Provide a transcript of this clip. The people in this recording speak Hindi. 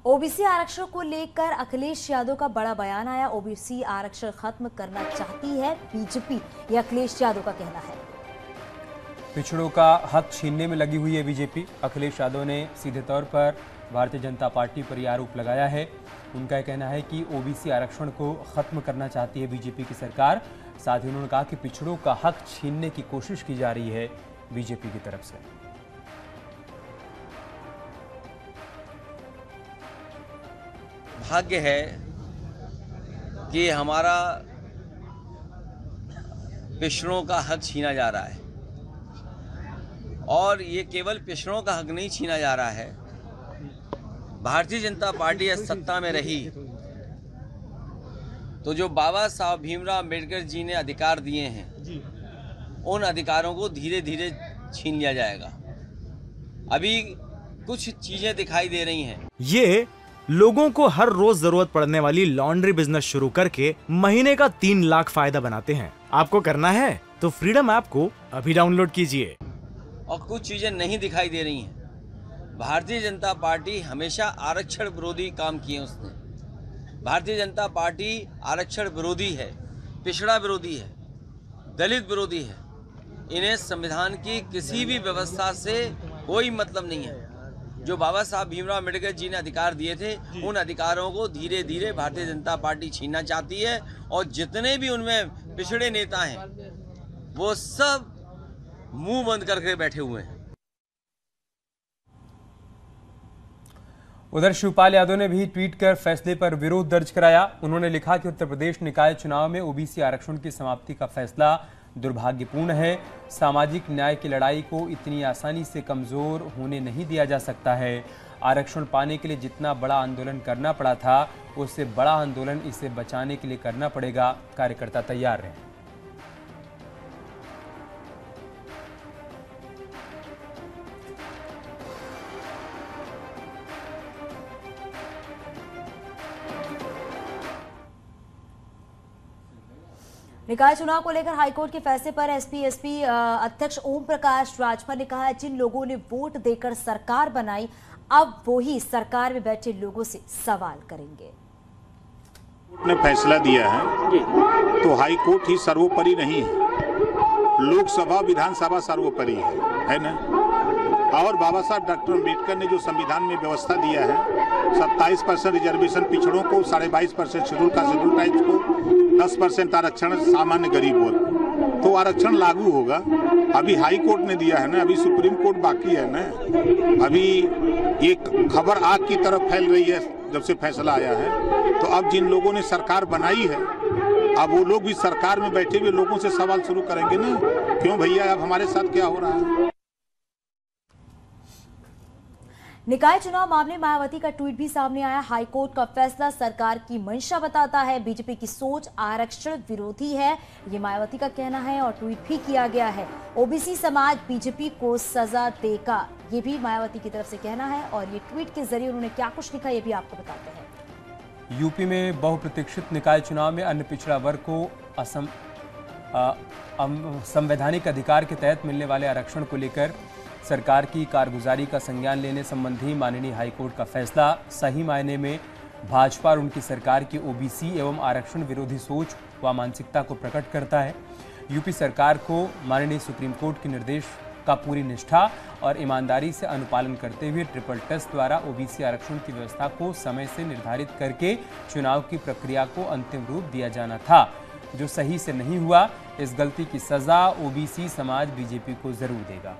ओबीसी आरक्षण को लेकर अखिलेश यादव का बड़ा बयान आया। ओबीसी आरक्षण खत्म करना चाहती है बीजेपी, ये अखिलेश यादव का कहना है। पिछड़ों का हक छीनने में लगी हुई है बीजेपी। अखिलेश यादव ने सीधे तौर पर भारतीय जनता पार्टी पर यह आरोप लगाया है। उनका यह कहना है कि ओबीसी आरक्षण को खत्म करना चाहती है बीजेपी की सरकार। साथ ही उन्होंने कहा कि पिछड़ों का हक छीनने की कोशिश की जा रही है बीजेपी की तरफ से। भाग्य है कि हमारा पिछड़ों का हक छीना जा रहा है, और ये केवल पिछड़ों का हक नहीं छीना जा रहा है। भारतीय जनता पार्टी सत्ता में रही तो जो बाबा साहब भीमराव अम्बेडकर जी ने अधिकार दिए हैं, उन अधिकारों को धीरे धीरे छीन लिया जाएगा। अभी कुछ चीजें दिखाई दे रही हैं। ये लोगों को हर रोज जरूरत पड़ने वाली लॉन्ड्री बिजनेस शुरू करके महीने का 3 लाख फायदा बनाते हैं। आपको करना है तो फ्रीडम ऐप को अभी डाउनलोड कीजिए। और कुछ चीजें नहीं दिखाई दे रही हैं। भारतीय जनता पार्टी हमेशा आरक्षण विरोधी काम किए उसने। भारतीय जनता पार्टी आरक्षण विरोधी है, पिछड़ा विरोधी है, दलित विरोधी है। इन्हें संविधान की किसी भी व्यवस्था से कोई मतलब नहीं है। जो बाबा साहब भीमराव अम्बेडकर जी ने अधिकार दिए थे, उन अधिकारों को धीरे धीरे भारतीय जनता पार्टी छीनना चाहती है। और जितने भी उनमें पिछड़े नेता हैं, वो सब मुंह बंद करके बैठे हुए हैं। उधर शिवपाल यादव ने भी ट्वीट कर फैसले पर विरोध दर्ज कराया। उन्होंने लिखा कि उत्तर प्रदेश निकाय चुनाव में ओबीसी आरक्षण की समाप्ति का फैसला दुर्भाग्यपूर्ण है। सामाजिक न्याय की लड़ाई को इतनी आसानी से कमजोर होने नहीं दिया जा सकता है। आरक्षण पाने के लिए जितना बड़ा आंदोलन करना पड़ा था, उससे बड़ा आंदोलन इसे बचाने के लिए करना पड़ेगा। कार्यकर्ता तैयार रहें। निकाय चुनाव को लेकर हाईकोर्ट के फैसले पर एसपी अध्यक्ष ओम प्रकाश राजभर ने कहा है, जिन लोगों ने वोट देकर सरकार बनाई, अब वो ही सरकार में बैठे लोगों से सवाल करेंगे। कोर्ट ने फैसला दिया है तो हाई कोर्ट ही सर्वोपरि नहीं है, लोकसभा विधानसभा सर्वोपरि है ना। और बाबा साहब डॉक्टर अम्बेडकर ने जो संविधान में व्यवस्था दिया है, 27% रिजर्वेशन पिछड़ों को, 22.5% शेड्यूल कास्ट शेड्यूल ट्राइब्स को, 10% आरक्षण सामान्य गरीब वर्ग, तो आरक्षण लागू होगा। अभी हाई कोर्ट ने दिया है ना, अभी सुप्रीम कोर्ट बाकी है ना। अभी एक खबर आग की तरफ फैल रही है जब से फैसला आया है। तो अब जिन लोगों ने सरकार बनाई है, अब वो लोग भी सरकार में बैठे हुए लोगों से सवाल शुरू करेंगे ना, क्यों भैया अब हमारे साथ क्या हो रहा है। निकाय चुनाव मामले मायावती का ट्वीट भी सामने आया। हाईकोर्ट का फैसला सरकार की मंशा बताता है, बीजेपी की सोच आरक्षण विरोधी है, ये मायावती का कहना है। और ट्वीट भी किया गया है, ओबीसी समाज बीजेपी को सजा देगा, ये भी मायावती की तरफ से कहना है। और ये ट्वीट के जरिए उन्होंने क्या कुछ लिखा, ये भी आपको बताते हैं। यूपी में बहुप्रतीक्षित निकाय चुनाव में अन्य पिछड़ा वर्ग को संवैधानिक अधिकार के तहत मिलने वाले आरक्षण को लेकर सरकार की कारगुजारी का संज्ञान लेने संबंधी माननीय हाईकोर्ट का फैसला सही मायने में भाजपा और उनकी सरकार की ओबीसी एवं आरक्षण विरोधी सोच व मानसिकता को प्रकट करता है। यूपी सरकार को माननीय सुप्रीम कोर्ट के निर्देश का पूरी निष्ठा और ईमानदारी से अनुपालन करते हुए ट्रिपल टेस्ट द्वारा ओबीसी आरक्षण की व्यवस्था को समय से निर्धारित करके चुनाव की प्रक्रिया को अंतिम रूप दिया जाना था, जो सही से नहीं हुआ। इस गलती की सजा ओबीसी समाज बीजेपी को जरूर देगा।